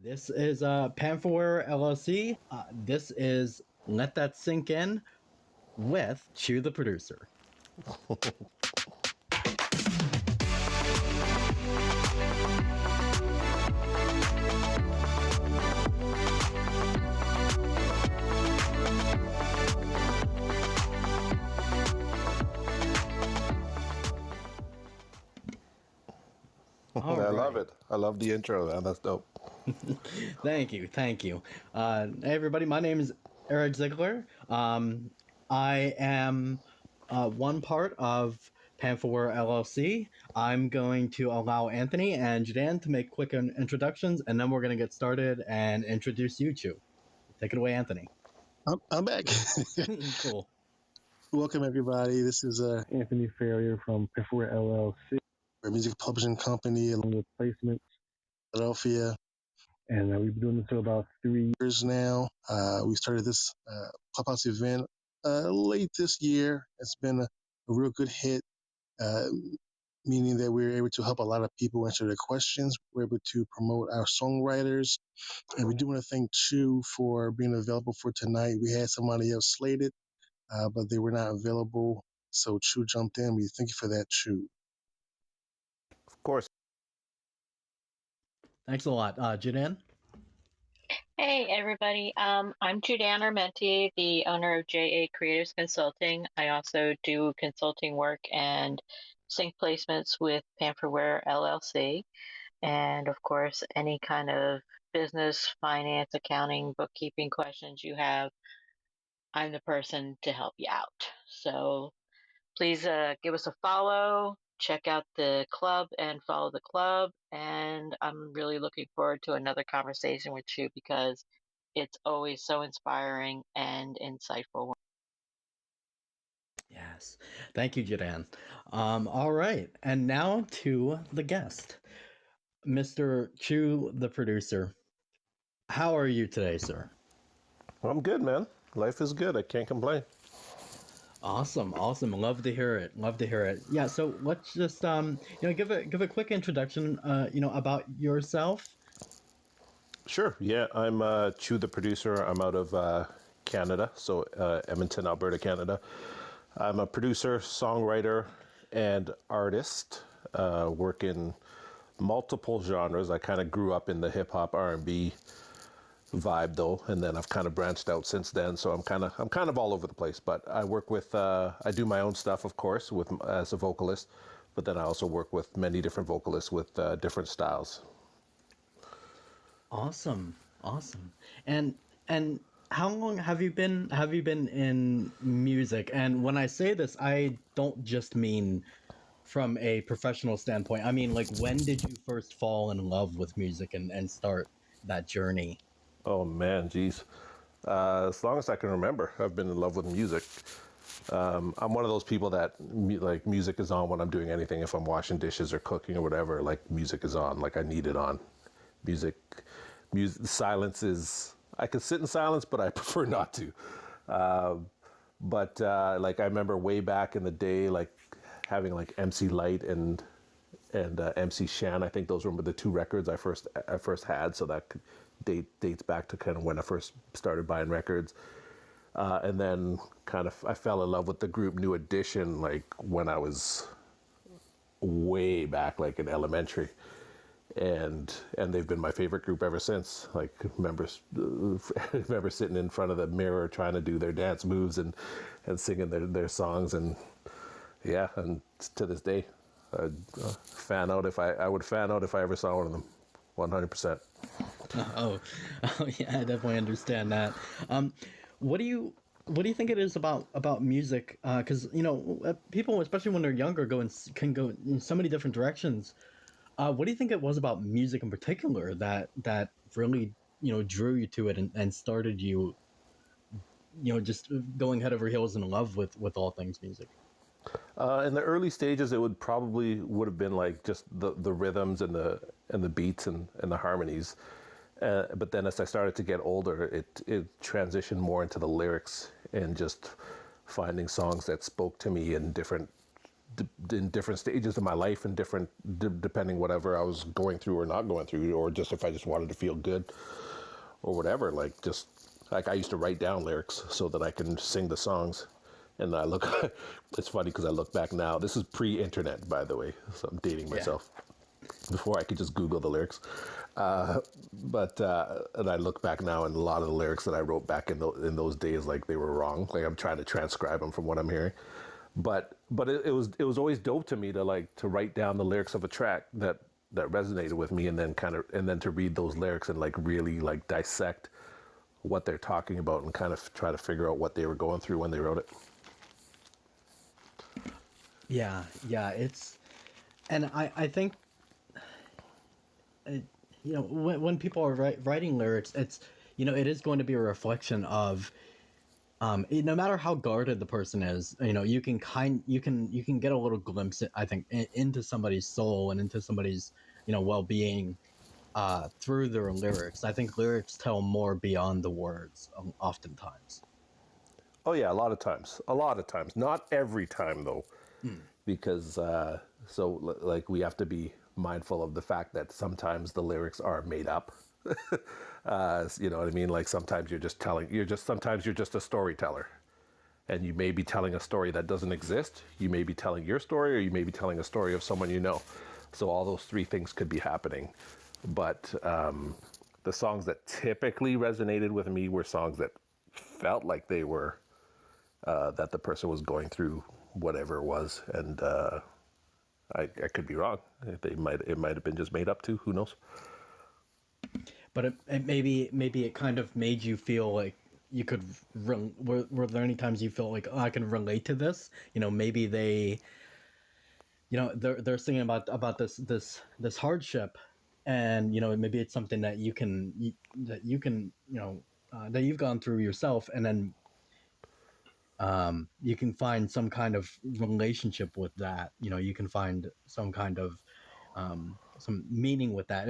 This is Panfurware LLC. This is Let That Sink In with Chu The Producer. I love it. I love the intro, man. That's dope. Thank you. Hey, everybody. My name is Eric Ziegler. I am one part of Panfurware LLC. I'm going to allow Anthony and Judan to make quick introductions, and then we're going to get started and introduce you, Chu. Take it away, Anthony. I'm back. Cool. Welcome, everybody. This is Anthony Ferrier from Panfurware LLC. We're a music publishing company along with placements, Philadelphia. And we've been doing this for about 3 years now. We started this Clubhouse event late this year. It's been a real good hit, meaning that we're able to help a lot of people answer their questions. We're able to promote our songwriters. And we do want to thank Chu for being available for tonight. We had somebody else slated, but they were not available. So Chu jumped in. We thank you for that, Chu. Of course. Thanks a lot. Judan? Hey, everybody. I'm Judan Armenti, the owner of JA Creatives Consulting. I also do consulting work and sync placements with Panfurware LLC. And of course, any kind of business, finance, accounting, bookkeeping questions you have, I'm the person to help you out. So please give us a follow. Check out the club and follow the club. And I'm really looking forward to another conversation with you because it's always so inspiring and insightful. Yes. Thank you, Judan. All right. And now to the guest, Mr. Chu, the producer. How are you today, sir? I'm good, man. Life is good. I can't complain. Awesome. Love to hear it. Yeah. So let's just give a quick introduction about yourself. Sure. Yeah, I'm Chu the Producer. I'm out of Canada, so Edmonton, Alberta, Canada. I'm a producer, songwriter, and artist. Work in multiple genres. I kind of grew up in the hip hop R&B vibe though, and then I've kind of branched out since then. So I'm kind of all over the place. But I work with I do my own stuff, of course, as a vocalist. But then I also work with many different vocalists with different styles. Awesome. And how long have you been in music? And when I say this, I don't just mean from a professional standpoint. I mean, like, when did you first fall in love with music and start that journey? Oh man, geez. As long as I can remember, I've been in love with music. I'm one of those people that like music is on when I'm doing anything. If I'm washing dishes or cooking or whatever, like music is on. Like I need it on. Music. Silence is. I can sit in silence, but I prefer not to. But like I remember way back in the day, like having like MC Light and MC Shan. I think those were the two records I first had. So that dates back to kind of when I first started buying records. And then kind of I fell in love with the group New Edition like when I was way back, like in elementary. And they've been my favorite group ever since. Like remember sitting in front of the mirror trying to do their dance moves and singing their songs, and yeah, and to this day I'd fan out if I would fan out if I ever saw one of them. 100%. Oh yeah, I definitely understand that. What do you think it is about music? Because people, especially when they're younger, can go in so many different directions. What do you think it was about music in particular that really drew you to it and started you just going head over heels in love with all things music? In the early stages, it would have been like just the rhythms and the beats and the harmonies. But then as I started to get older, it transitioned more into the lyrics and just finding songs that spoke to me in different in different stages of my life and different depending whatever I was going through or not going through, or just if I just wanted to feel good or whatever. Like just like I used to write down lyrics so that I can sing the songs. And I look, it's funny because I look back now. This is pre-internet, by the way, so I'm dating myself. Before I could just Google the lyrics. And I look back now, and a lot of the lyrics that I wrote back in those days, like they were wrong. Like I'm trying to transcribe them from what I'm hearing. But it was always dope to me to write down the lyrics of a track that resonated with me, and then to read those lyrics and like really like dissect what they're talking about and kind of try to figure out what they were going through when they wrote it. Yeah, and I think, when people are writing lyrics, it's, it is going to be a reflection of, no matter how guarded the person is, you can get a little glimpse, I think, into somebody's soul and into somebody's, well-being, through their lyrics. I think lyrics tell more beyond the words, oftentimes. Oh yeah, a lot of times, not every time though. Because like we have to be mindful of the fact that sometimes the lyrics are made up. You know what I mean? Like sometimes you're just a storyteller, and you may be telling a story that doesn't exist. You may be telling your story, or you may be telling a story of someone you know. So all those three things could be happening. But the songs that typically resonated with me were songs that felt like they were that the person was going through whatever it was, and I could be wrong. It might have been just made up too. Who knows? But it maybe it kind of made you feel like you could. Were there any times you felt like, oh, I can relate to this? Maybe they, they're singing about this hardship, and maybe it's something that you can that you've gone through yourself, and then you can find some kind of relationship with that. You can find some kind of some meaning with that.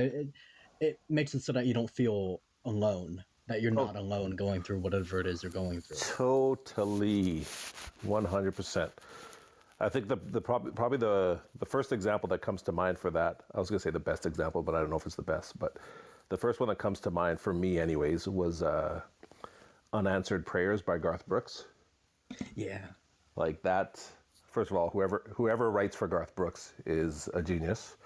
It makes it so that you don't feel alone, that you're not alone going through whatever it is you're going through. Totally, 100%. I think probably the first example that comes to mind for that, I was going to say the best example, but I don't know if it's the best, but the first one that comes to mind for me anyways was Unanswered Prayers by Garth Brooks. Yeah. Like that, first of all, whoever writes for Garth Brooks is a genius.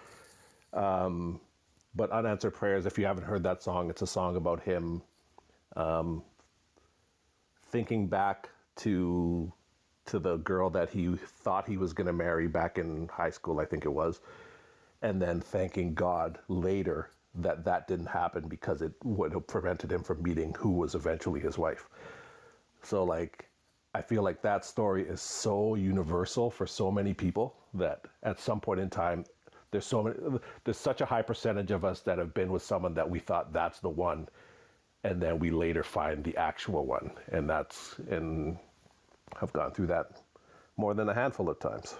But Unanswered Prayers, if you haven't heard that song, it's a song about him thinking back to the girl that he thought he was going to marry back in high school, I think it was, and then thanking God later that didn't happen because it would have prevented him from meeting who was eventually his wife. So like, I feel like that story is so universal for so many people that at some point in time, there's such a high percentage of us that have been with someone that we thought that's the one, and then we later find the actual one, and I've gone through that more than a handful of times.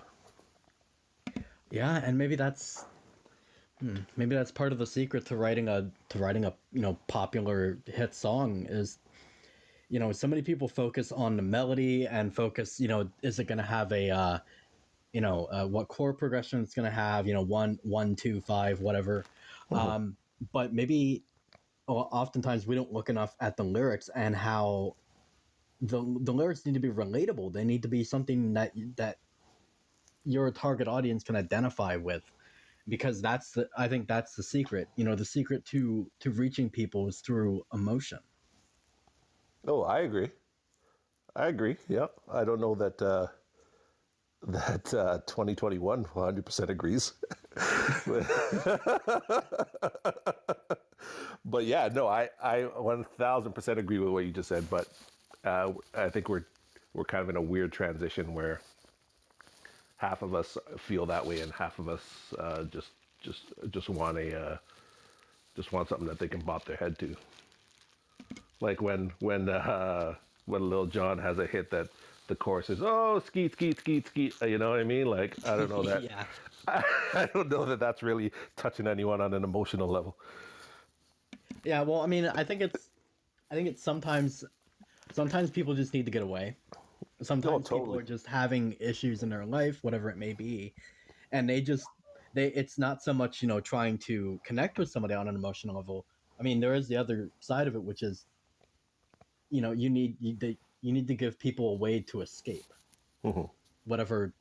Yeah, and maybe that's part of the secret to writing a popular hit song is, so many people focus on the melody and focus, is it going to have a what chord progression it's going to have, 1, 2, 5, whatever. Mm-hmm. But maybe oftentimes we don't look enough at the lyrics and how the lyrics need to be relatable. They need to be something that your target audience can identify with, because I think that's the secret. The secret to reaching people is through emotion. Oh, I agree. Yeah, I don't know that 2021 100% agrees. But yeah, no, I 1000% agree with what you just said. But I think we're kind of in a weird transition where half of us feel that way and half of us just want something that they can bop their head to. Like when Lil Jon has a hit that the chorus is, oh, skeet, skeet, skeet, skeet. You know what I mean? Like, I don't know that. Yeah. I don't know that that's really touching anyone on an emotional level. Yeah, well, I mean, I think it's sometimes people just need to get away. Sometimes people totally. are just having issues in their life, whatever it may be, and it's not so much, trying to connect with somebody on an emotional level. I mean, there is the other side of it, which is, you need to give people a way to escape Hmm. whatever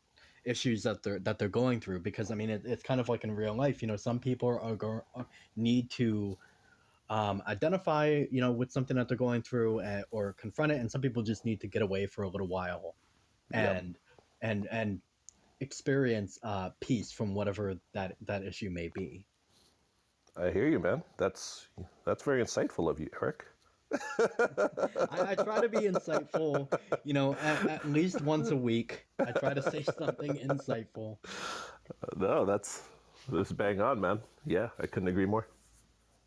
issues that they're going through, because I mean, it's kind of like in real life. Some people need to identify, with something that they're going through, or confront it, and some people just need to get away for a little while Yep. and and experience peace from whatever that issue may be. I hear you, man. That's very insightful of you, Eric. I try to be insightful, at least once a week. I try to say something insightful. No, that's bang on, man. Yeah, I couldn't agree more.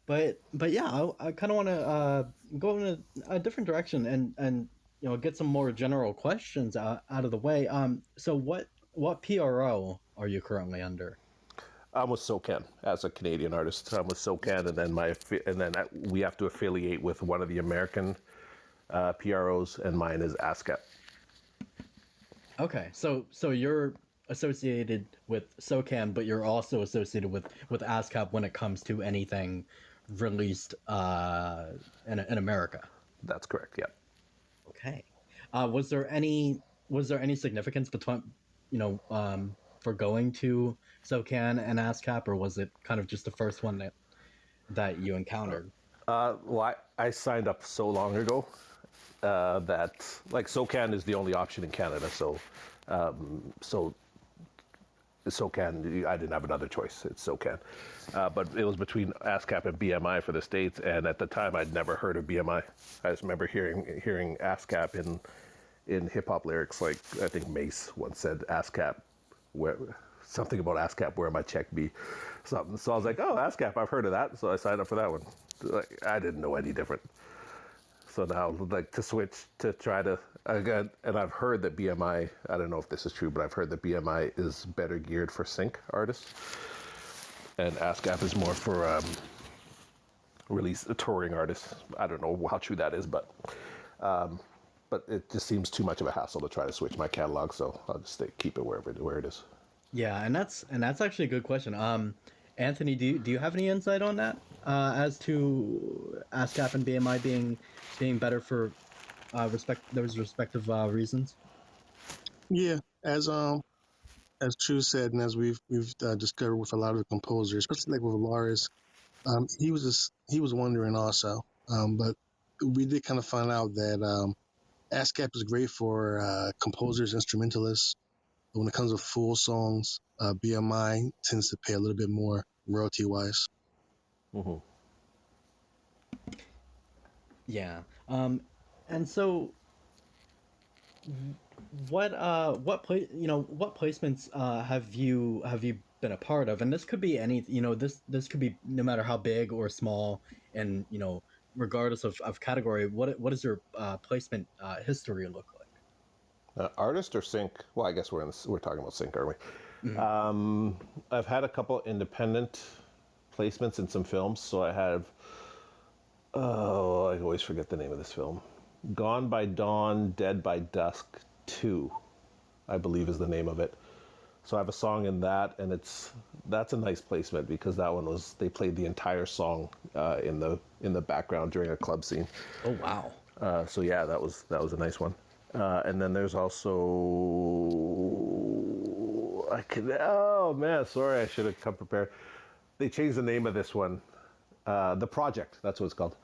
But yeah, I kind of want to go in a different direction, and get some more general questions out of the way. So what PRO are you currently under? I'm with SoCan as a Canadian artist. I'm with SoCan, and then we have to affiliate with one of the American PROs, and mine is ASCAP. Okay, so you're associated with SOCAN, but you're also associated with ASCAP when it comes to anything released in America. That's correct. Yeah. Okay. Was there any significance between, for going to SOCAN and ASCAP, or was it kind of just the first one that you encountered? Well, I signed up so long ago that like SoCan is the only option in Canada. So SoCan, I didn't have another choice. It's SoCan. But it was between ASCAP and BMI for the States, and at the time I'd never heard of BMI. I just remember hearing ASCAP in hip hop lyrics. Like I think Mace once said ASCAP, where something about ASCAP, where my check be, something. So I was like, oh, ASCAP, I've heard of that. So I signed up for that one. Like I didn't know any different. So now, like, to switch to try to again, and I've heard that BMI. I don't know if this is true, but I've heard that BMI is better geared for sync artists, and ASCAP is more for release touring artists. I don't know how true that is, but it just seems too much of a hassle to try to switch my catalog. So I'll just keep it where it is. Yeah, and that's actually a good question. Anthony, do you have any insight on that, as to ASCAP and BMI being better for those respective reasons? Yeah, as Chu said, and as we've discovered with a lot of the composers, especially like with Lars, he was wondering also. But we did kind of find out that ASCAP is great for composers, instrumentalists. But when it comes to full songs, BMI tends to pay a little bit more royalty wise. Mm-hmm. Yeah. And so what placements have you been a part of? And this could be any, this could be no matter how big or small, and regardless of category. What does your placement history look like? Artist or sync? Well, I guess we're talking about sync, aren't we? Mhm. I've had a couple independent placements in some films. So I have, oh, I always forget the name of this film. Gone by Dawn, Dead by Dusk 2, I believe is the name of it. So I have a song in that, and that's a nice placement because that one they played the entire song in the background during a club scene. Oh wow. So yeah, that was a nice one. And then there's also oh man, sorry, I should have come prepared. They changed the name of this one. The Project, that's what it's called.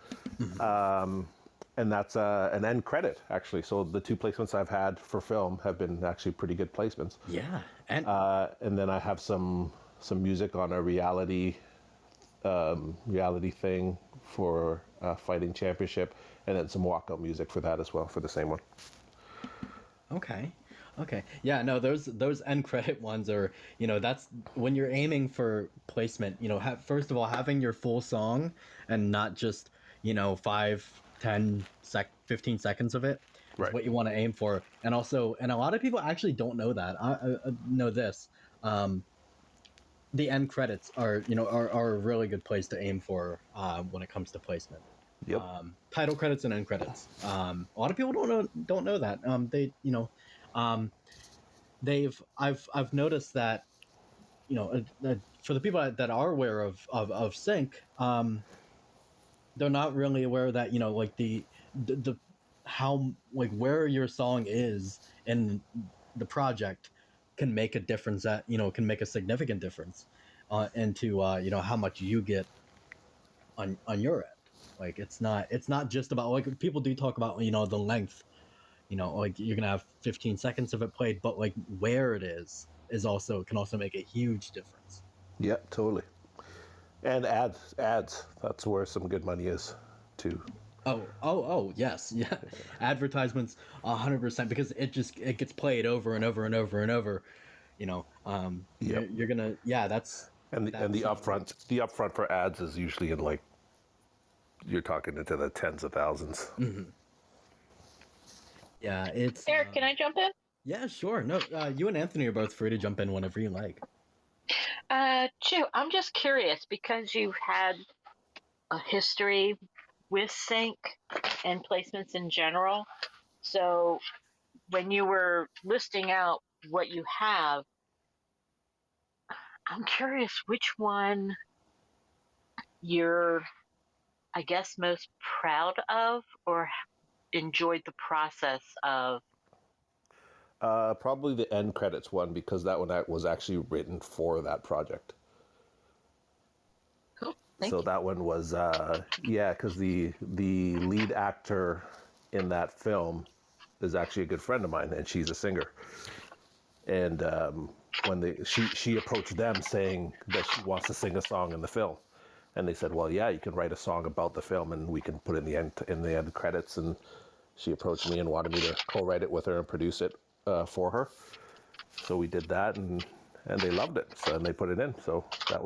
And that's an end credit, actually. So the two placements I've had for film have been actually pretty good placements. Yeah. And And then I have some music on a reality thing for Fighting Championship, and then some walkout music for that as well, for the same one. okay. Okay. Yeah, no, those end credit ones are, that's when you're aiming for placement, first of all, having your full song and not just, 5, 10 15 seconds of it is Right. what you want to aim for. And also, and a lot of people actually don't know that. I know this. The end credits are a really good place to aim for when it comes to placement. Yep. Title credits and end credits. A lot of people don't know that. Um, I've noticed that for the people that are aware of sync, they're not really aware that like the how like where your song is in the project can make a difference, that can make a significant difference into how much you get on your end. Like it's not just about, like, people do talk about the length, like you're gonna have 15 seconds of it played, but like where it is also can also make a huge difference. Yep, totally. And ads. That's where some good money is, too. Oh, yes, yeah. Advertisements, 100%, because it gets played over and over and over and over. Yep. You're gonna, yeah. And That's the upfront for ads is usually in, like, you're talking into the tens of thousands. mhm. Yeah. It's Eric, can I jump in? yeah, sure. No, you and Anthony are both free to jump in whenever you like. Chu, I'm just curious because you've had a history with sync and placements in general. So when you were listing out what you have, I'm curious which one you're, I guess, most proud of or enjoyed the process of. Probably the end credits one, because that one was actually written for that project. Cool. Thank So you. that one was, yeah, because the lead actor in that film is actually a good friend of mine, and she's a singer. And when she approached them saying that she wants to sing a song in the film, and they said, well, yeah, you can write a song about the film, and we can put it in the end credits. And she approached me and wanted me to co-write it with her and produce it for her. So we did that, and they loved it. So, and they put it in. So that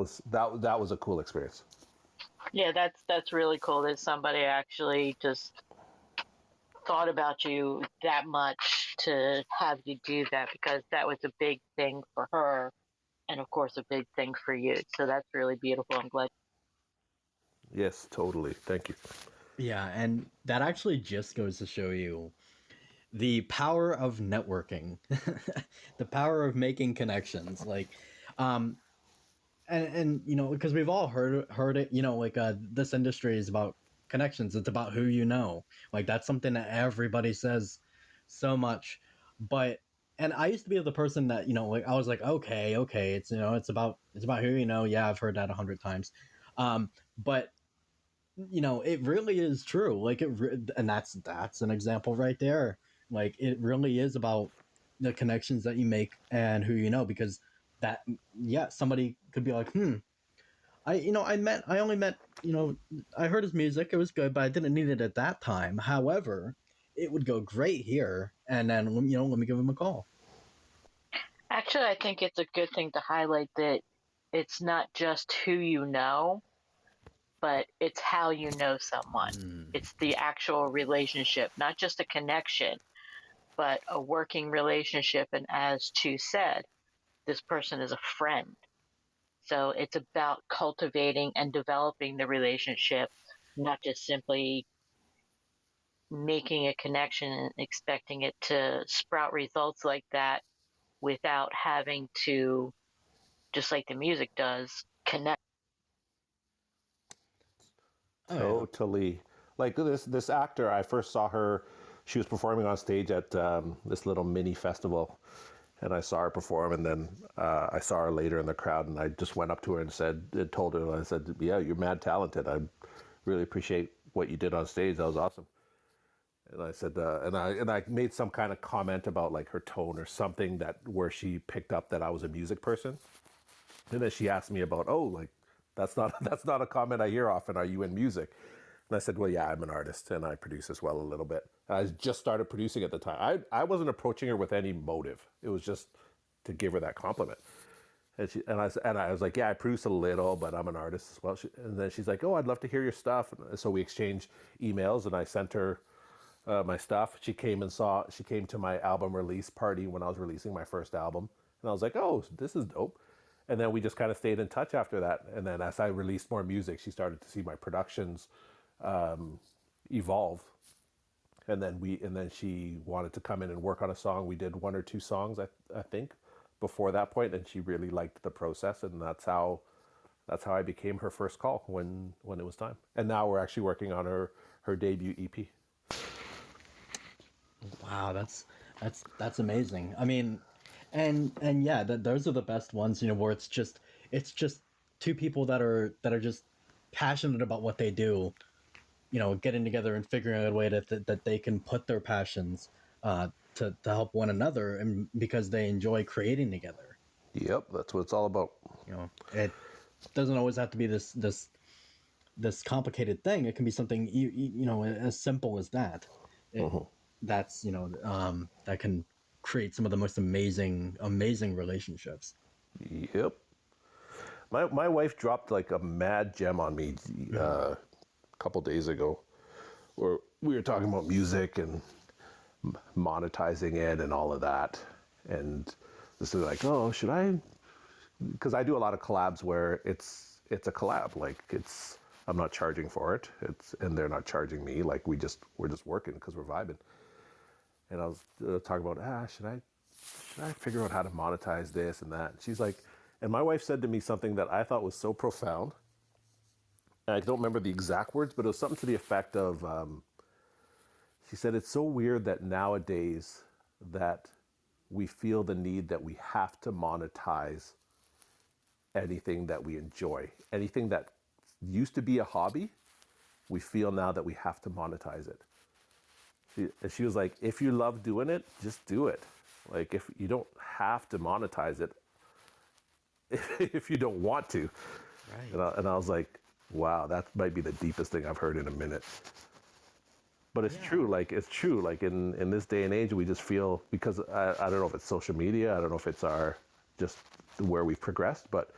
was a cool experience. Yeah, that's really cool that somebody actually just thought about you that much to have you do that, because that was a big thing for her and of course a big thing for you. So that's really beautiful. I'm glad. Yes, totally. Thank you. Yeah, and that actually just goes to show you the power of networking, the power of making connections. Like, um, and because we've all heard it. Like, this industry is about connections. It's about who you know. Like, that's something that everybody says so much. But and I used to be the person that like, I was like, okay, it's about who you know. Yeah, I've heard that 100 times. But it really is true. Like, and that's an example right there. Like, it really is about the connections that you make and who you know, because that, yeah, somebody could be like, I heard his music, it was good, but I didn't need it at that time. However, it would go great here, and then let me give him a call. Actually, I think it's a good thing to highlight that it's not just who you know, but it's how you know someone. Mm. It's the actual relationship, not just a connection, but a working relationship. And as Chu said, this person is a friend. So it's about cultivating and developing the relationship, not just simply making a connection and expecting it to sprout results like that without having to, just like the music does, connect. Oh yeah. Totally. Like this actor, I first saw her. She was performing on stage at this little mini festival, and I saw her perform. And then I saw her later in the crowd, and I just went up to her and told her, I said, "Yeah, you're mad talented. I really appreciate what you did on stage. That was awesome." And I said, and I made some kind of comment about like her tone or something, that where she picked up that I was a music person. And then she asked me about, oh, like that's not a comment I hear often. Are you in music? And I said, well, yeah, I'm an artist and I produce as well a little bit. And I just started producing at the time. I wasn't approaching her with any motive. It was just to give her that compliment. And I was like, yeah, I produce a little, but I'm an artist as well. And then she's like, oh, I'd love to hear your stuff. And so we exchanged emails, and I sent her my stuff. She came to my album release party when I was releasing my first album. And I was like, oh, this is dope. And then we just kind of stayed in touch after that. And then as I released more music, she started to see my productions evolve. And then she wanted to come in and work on a song. We did one or two songs, I think, before that point, and she really liked the process, and that's how I became her first call when it was time. And now we're actually working on her debut EP. Wow, that's amazing. I mean, and yeah, those are the best ones, where it's just two people that are just passionate about what they do, getting together and figuring out a way that they can put their passions to help one another, and because they enjoy creating together. Yep, that's what it's all about. It doesn't always have to be this complicated thing. It can be something as simple as that. That's that can create some of the most amazing relationships. Yep. My wife dropped like a mad gem on me a couple days ago, where we were talking about music and monetizing it and all of that. And this is like, oh, should I? Because I do a lot of collabs where it's a collab, like I'm not charging for it. And they're not charging me. Like we're just working because we're vibing. And I was talking about, should I figure out how to monetize this and that? And she's like, and my wife said to me something that I thought was so profound. And I don't remember the exact words, but it was something to the effect of, she said, it's so weird that nowadays that we feel the need that we have to monetize anything that we enjoy. Anything that used to be a hobby, we feel now that we have to monetize it. She was like, if you love doing it, just do it. Like, if you don't have to monetize it, if you don't want to. Right. And I was like, wow, that might be the deepest thing I've heard in a minute. But it's true. Like, it's true. Like, in this day and age, we just feel, because I don't know if it's social media, I don't know if it's just where we've progressed, but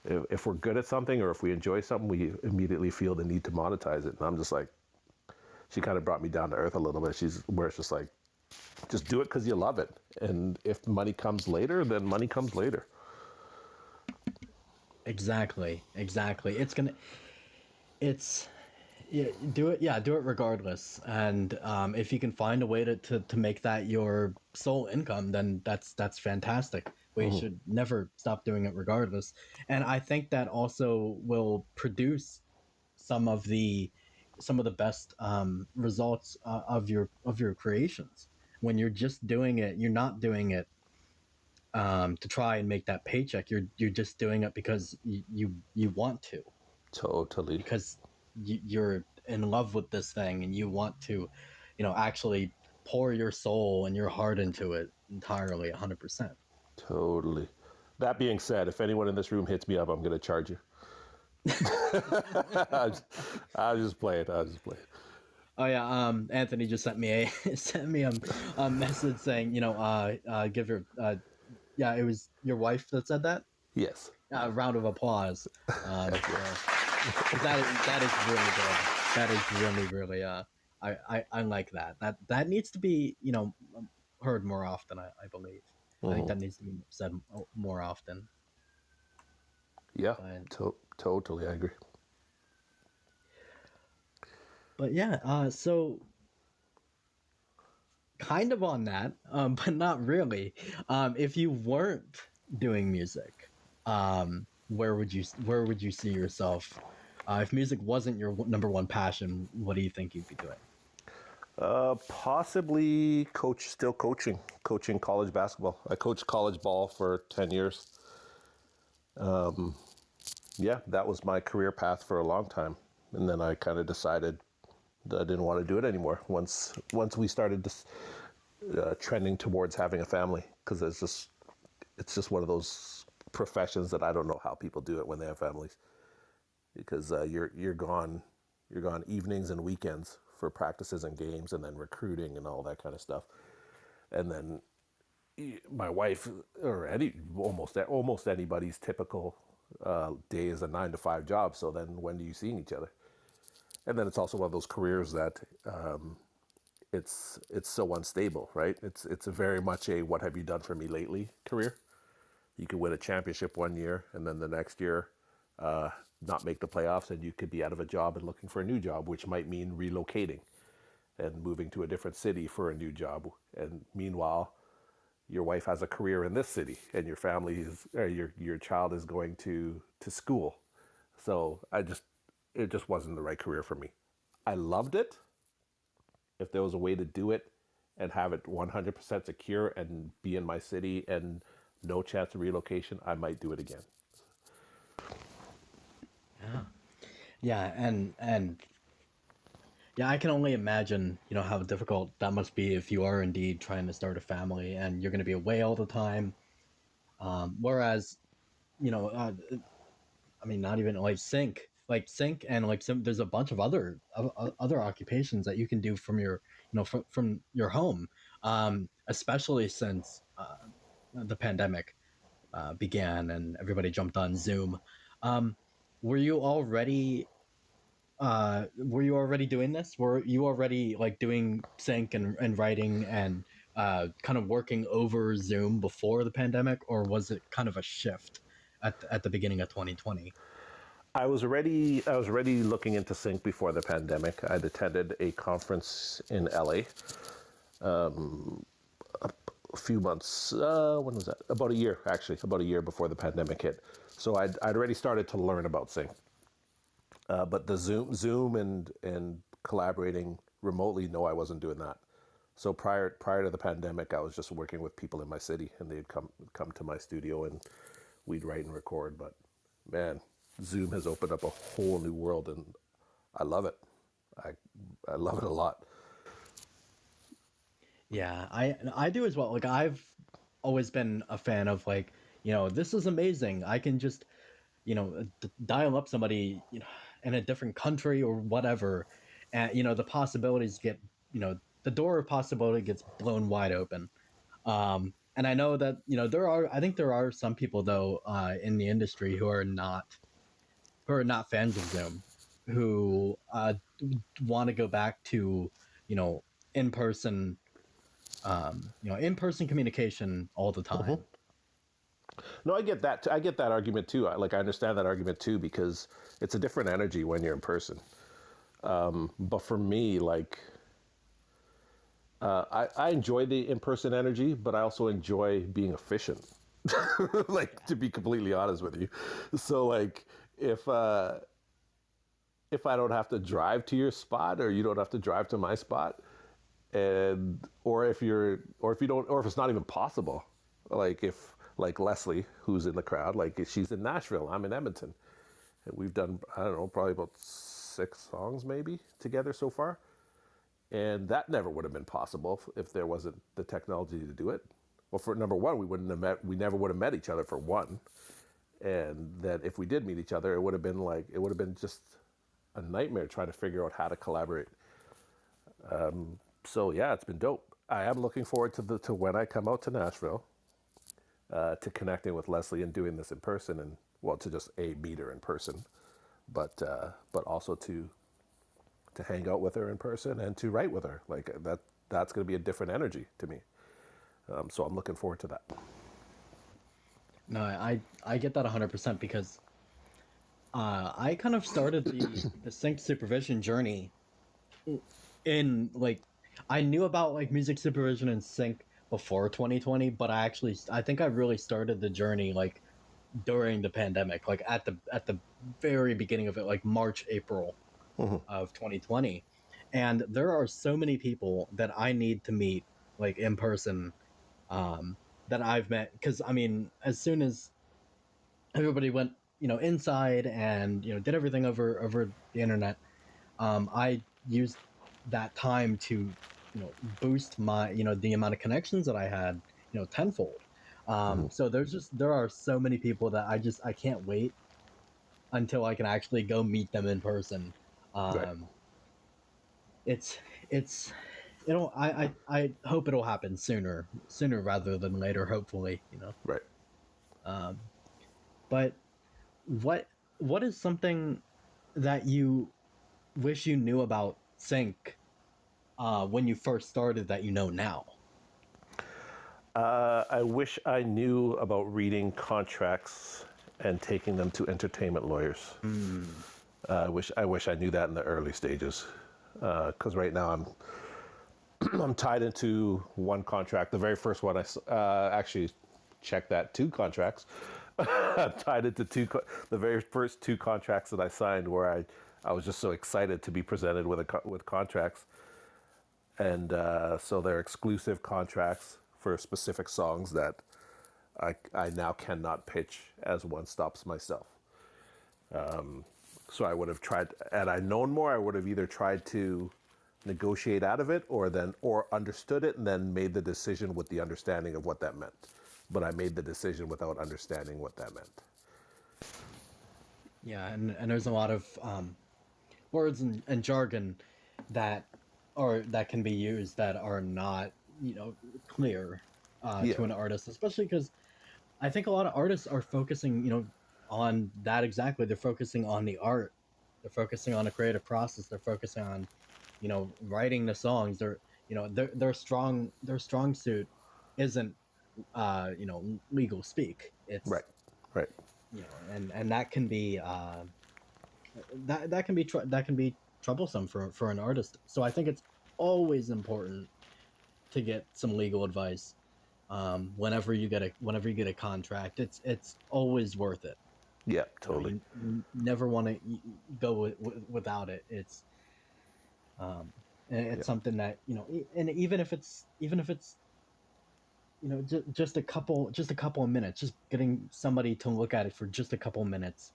if we're good at something or if we enjoy something, we immediately feel the need to monetize it. And I'm just like, she kind of brought me down to earth a little bit. Where it's just like, just do it because you love it. And if money comes later, then money comes later. Exactly. Do it regardless. And if you can find a way to make that your sole income, then that's fantastic. We should never stop doing it regardless. And I think that also will produce some of the best results of your creations. When you're just doing it, you're not doing it to try and make that paycheck. You're just doing it because you want to. Totally. Because you're in love with this thing and you want to, actually pour your soul and your heart into it entirely, 100%. Totally. That being said, if anyone in this room hits me up, I'm going to charge you. I'll just play it. Oh yeah, Anthony just sent me a message saying, give your yeah, it was your wife that said that. Yes. Round of applause. That is really good. That is really I like that. That needs to be heard more often. I believe. I think that needs to be said more often. Yeah, totally, I agree. But yeah, so kind of on that, but not really. If you weren't doing music, where would you see yourself? If music wasn't your number one passion, what do you think you'd be doing? Possibly coaching college basketball. I coached college ball for 10 years. Yeah, that was my career path for a long time. And then I kind of decided that I didn't want to do it anymore once we started this, trending towards having a family, because it's just one of those professions that I don't know how people do it when they have families, because you're gone evenings and weekends for practices and games and then recruiting and all that kind of stuff. And then my wife, or almost anybody's typical day is a 9-to-5 job. So then when do you see each other? And then it's also one of those careers that it's so unstable, right? It's a very much a what have you done for me lately career. You can win a championship one year and then the next year not make the playoffs, and you could be out of a job and looking for a new job, which might mean relocating and moving to a different city for a new job. And meanwhile, your wife has a career in this city, and your family is, or your child is going to school. So it just wasn't the right career for me. I loved it. If there was a way to do it and have it 100% secure and be in my city and no chance of relocation, I might do it again. Yeah. Yeah, and yeah, I can only imagine, how difficult that must be if you are indeed trying to start a family and you're going to be away all the time. Whereas, you know, uh, I mean, not even like sync, and like there's a bunch of other occupations that you can do from your, from your home, especially since the pandemic began and everybody jumped on Zoom. Um, were you already were you already doing this? Were you already like doing sync and writing and kind of working over Zoom before the pandemic, or was it kind of a shift at the beginning of 2020? I was already looking into sync before the pandemic. I'd attended a conference in LA a few months. When was that? About a year, actually, about a year before the pandemic hit. So I'd already started to learn about sync. But the Zoom and collaborating remotely, no, I wasn't doing that. So prior to the pandemic, I was just working with people in my city, and they'd come to my studio, and we'd write and record. But man, Zoom has opened up a whole new world, and I love it. I I love it a lot. Yeah, I do as well. Like I've always been a fan of like, this is amazing. I can just, dial up somebody, in a different country or whatever, and the possibilities get, the door of possibility gets blown wide open. And I know that, I think there are some people though in the industry who are not fans of Zoom, who want to go back to, you know, in person, in person communication all the Hmm. time. No, I get that. I get that argument too. I understand that argument too because it's a different energy when you're in person. But for me, I enjoy the in-person energy, but I also enjoy being efficient. Like to be completely honest with you. So if uh, if I don't have to drive to your spot or you don't have to drive to my spot, and or if you don't, or if it's not even possible, like Leslie, who's in the crowd, like if she's in Nashville, I'm in Edmonton, and we've done, I don't know, probably about 6 songs maybe together so far, and that never would have been possible if there wasn't the technology to do it. Well, for number one, we never would have met each other for one, and that if we did meet each other, it would have been just a nightmare trying to figure out how to collaborate. So yeah, it's been dope. I am looking forward to when I come out to Nashville, to connecting with Leslie and doing this in person, and well, to just meet her in person, but also to hang out with her in person and to write with her. Like that's going to be a different energy to me. So I'm looking forward to that. No, I get that 100% because I kind of started the sync supervision journey in like I knew about like music supervision and sync before 2020, but I think I really started the journey like during the pandemic, like at the very beginning of it, like March, April of 2020. And there are so many people that I need to meet like in person, um that I've met, because I mean, as soon as everybody went, inside and did everything over the internet, I used that time to boost my the amount of connections that I had tenfold. So there are so many people that I can't wait until I can actually go meet them in person. Right, um it's it's I hope it'll happen sooner rather than later, hopefully. right. um but what what is something that you wish you knew about sync when you first started that now? I wish I knew about reading contracts and taking them to entertainment lawyers. I wish I knew that in the early stages, because right now I'm tied into one contract. The very first one actually checked that, 2 contracts. I'm tied into the very first 2 contracts that I signed, where I was just so excited to be presented with contracts, and so they're exclusive contracts for specific songs that I now cannot pitch as One Stops myself. So I would have tried, had I known more, I would have either tried to negotiate out of it, or understood it and then made the decision with the understanding of what that meant. But I made the decision without understanding what that meant. Yeah, and there's a lot of words and jargon that can be used that are not, clear to an artist, especially because I think a lot of artists are focusing, on that exactly. They're focusing on the art. They're focusing on the creative process. They're focusing on, writing the songs. Their strong suit isn't, legal speak. It's Right. and that can be that can be troublesome for an artist. So I think it's always important to get some legal advice whenever you get a contract. It's always worth it. Yeah, totally. You never want to go without it. It's something that, and even if it's just a couple of minutes, just getting somebody to look at it for just a couple of minutes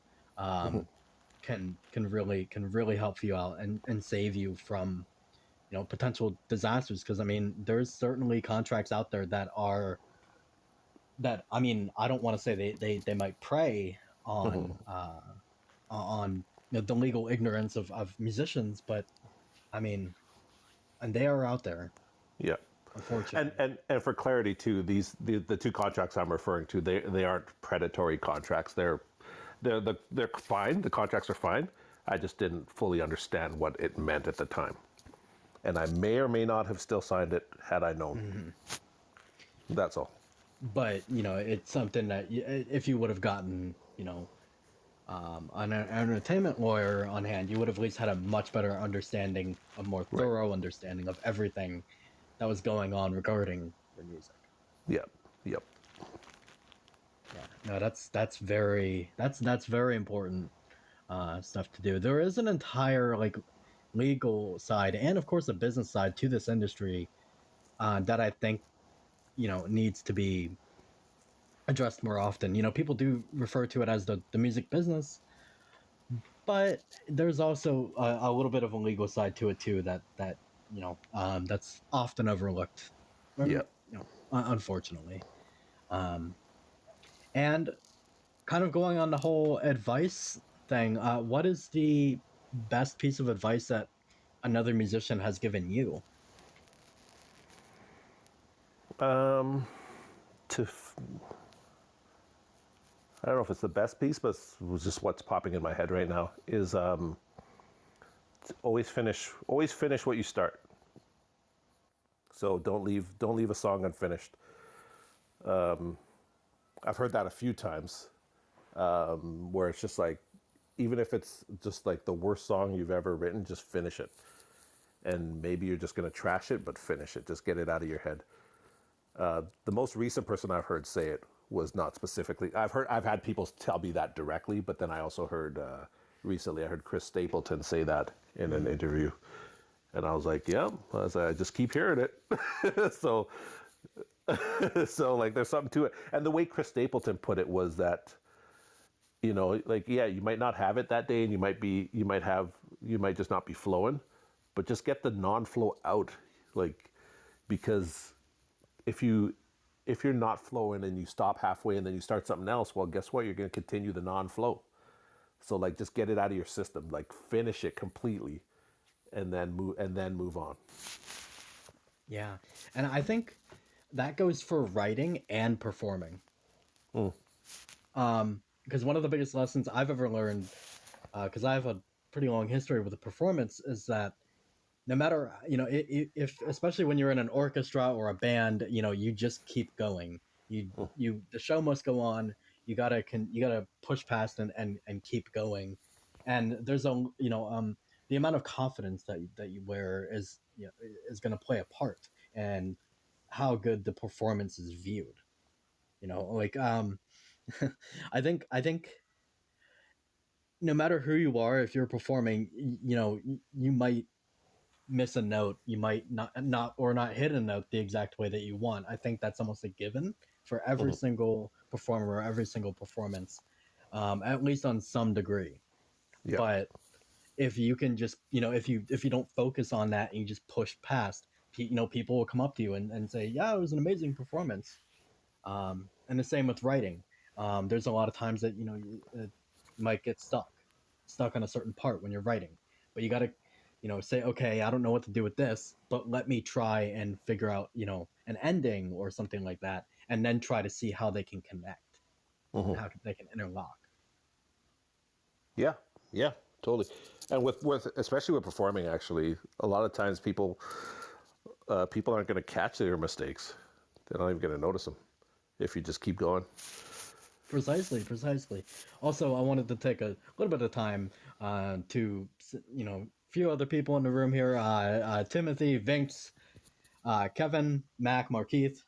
can really help you out and save you from potential disasters. Because I mean, there's certainly contracts out there that I mean, I don't want to say they might prey on the legal ignorance of musicians, but I mean, and they are out there. Yeah. Unfortunately. And for clarity too, the 2 contracts I'm referring to, they aren't predatory contracts. They're fine. The contracts are fine. I just didn't fully understand what it meant at the time, and I may or may not have still signed it had I known. That's all. But it's something that if you would have gotten an entertainment lawyer on hand, you would have at least had a much better understanding, a more thorough understanding of everything that was going on regarding your music. Yep. Yeah, no, that's very important stuff to do. There is an entire legal side and of course a business side to this industry that I think needs to be addressed more often. People do refer to it as the music business, but there's also a little bit of a legal side to it too that that's often overlooked. Yep. Unfortunately. And kind of going on the whole advice thing, what is the best piece of advice that another musician has given you? I don't know if it's the best piece, but it's just what's popping in my head right now is always finish what you start. So don't leave a song unfinished. I've heard that a few times, where it's just like, even if it's just like the worst song you've ever written, just finish it. And maybe you're just going to trash it, but finish it. Just get it out of your head. The most recent person I've heard say it was not specifically. I've had people tell me that directly, but then I also heard recently. I heard Chris Stapleton say that in an interview, and I was like, "Yeah," I just keep hearing it. So like, there's something to it. And the way Chris Stapleton put it was that, yeah, you might not have it that day, and you might just not be flowing, but just get the non-flow out, because if you're not flowing and you stop halfway and then you start something else, well, guess what? You're going to continue the non-flow. So just get it out of your system, finish it completely, and then move on. Yeah, and I think that goes for writing and performing. Because one of the biggest lessons I've ever learned, because I have a pretty long history with the performance, is that no matter, if especially when you're in an orchestra or a band, you just keep going. The show must go on. you gotta push past and keep going. And there's a the amount of confidence that you wear is is going to play a part and how good the performance is viewed. Like I think no matter who you are, if you're performing, you might miss a note, you might not hit a note the exact way that you want. I think that's almost a given for every Hmm. single performer or every single performance, at least on some degree. Yeah. But if you can just if you don't focus on that and you just push past, people will come up to you and say, yeah, it was an amazing performance. And the same with writing. There's a lot of times that you might get stuck on a certain part when you're writing, but you got to say, okay, I don't know what to do with this, but let me try and figure out an ending or something like that, and then try to see how they can connect Hmm. and how they can interlock. Yeah. Yeah. Totally. And with especially with performing, actually, a lot of times people aren't going to catch their mistakes. They're not even going to notice them if you just keep going. Precisely. Also, I wanted to take a little bit of time to, a few other people in the room here. Timothy, Vince, Kevin, Mac, Markeith.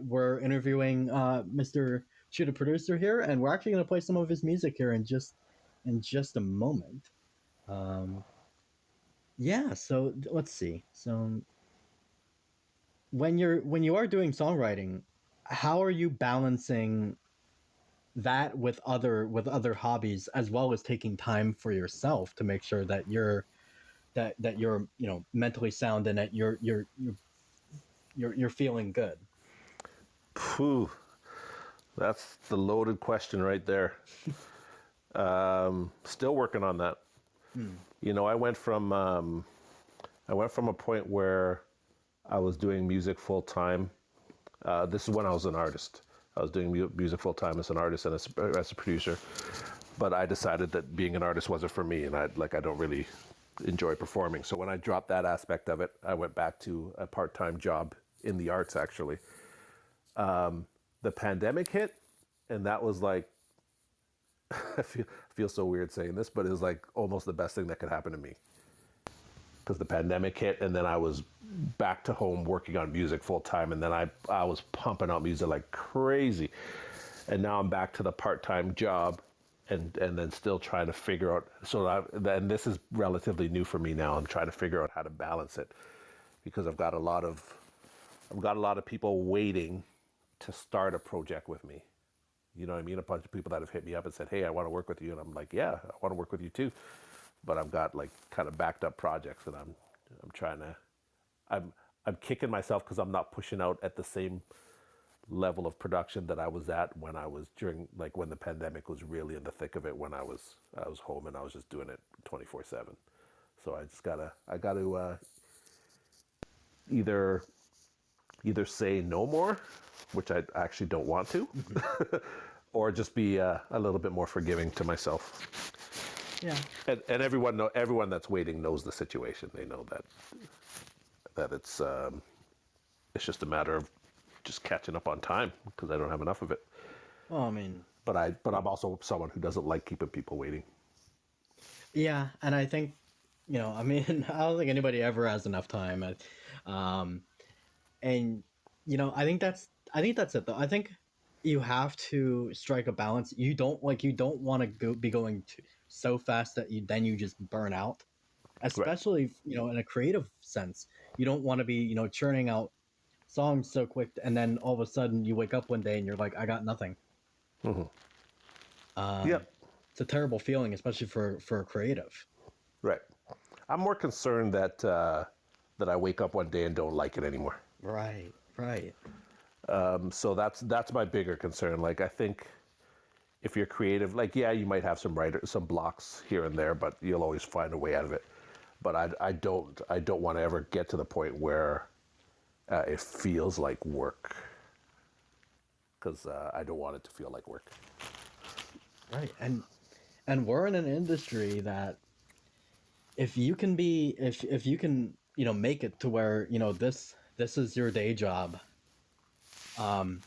We're interviewing Mr. Chu The Producer here, and we're actually going to play some of his music here in just a moment. Um, yeah. So let's see. So when you are doing songwriting, how are you balancing that with other hobbies, as well as taking time for yourself to make sure that you're mentally sound and that you're feeling good? Phew, that's the loaded question right there. Still working on that. Hmm. I went from a point where I was doing music full time. This is when I was an artist. I was doing music full time as an artist and as a producer. But I decided that being an artist wasn't for me, and I don't really enjoy performing. So when I dropped that aspect of it, I went back to a part-time job in the arts. Actually, the pandemic hit, and that was like I feel so weird saying this, but it was like almost the best thing that could happen to me, because the pandemic hit, and then I was back to home working on music full time, and then I was pumping out music like crazy, and now I'm back to the part time job, and then still trying to figure out. And this is relatively new for me now. I'm trying to figure out how to balance it, because I've got a lot of people waiting to start a project with me. You know what I mean? A bunch of people that have hit me up and said, "Hey, I want to work with you," and I'm like, "Yeah, I want to work with you too." But I've got like kind of backed up projects, and I'm trying to I'm kicking myself because I'm not pushing out at the same level of production that I was at when I was during, like, when the pandemic was really in the thick of it, when I was home and I was just doing it 24/7. So I gotta either say no more, which I actually don't want to, Hmm. or just be a little bit more forgiving to myself. Yeah. And everyone that's waiting knows the situation. They know that it's just a matter of just catching up on time, because I don't have enough of it. Well, I mean, But I'm also someone who doesn't like keeping people waiting. yeah, and I think, I mean, I don't think anybody ever has enough time. Um, and I think that's it though. I think you have to strike a balance. You don't want to be going so fast that you just burn out, Right. especially in a creative sense. You don't want to be churning out songs so quick, and then all of a sudden you wake up one day and you're like, I got nothing. Hmm. um Yep. it's a terrible feeling, especially for a creative. Right. I'm more concerned that I wake up one day and don't like it anymore. Right. So that's my bigger concern. Like, I think if you're creative, like, yeah, you might have some blocks here and there, but you'll always find a way out of it. But I don't want to ever get to the point where it feels like work, because I don't want it to feel like work. Right. And we're in an industry that, if you can make it to where this is your day job, um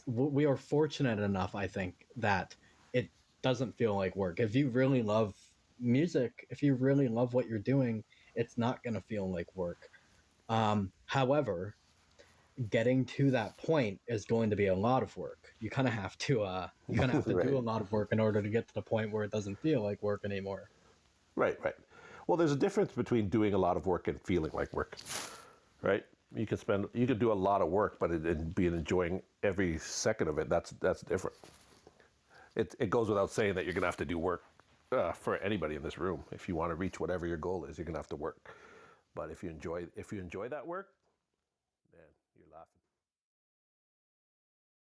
we are fortunate enough, I think, that it doesn't feel like work. If you really love music, if you really love what you're doing, it's not going to feel like work. However, getting to that point is going to be a lot of work. You kind of have to Right. do a lot of work in order to get to the point where it doesn't feel like work anymore. Right, right. Well, there's a difference between doing a lot of work and feeling like work, right? You could do a lot of work, but it be enjoying every second of it. That's different. It goes without saying that you're gonna have to do work for anybody in this room. If you want to reach whatever your goal is, you're gonna have to work. But if you enjoy that work, man, you're laughing.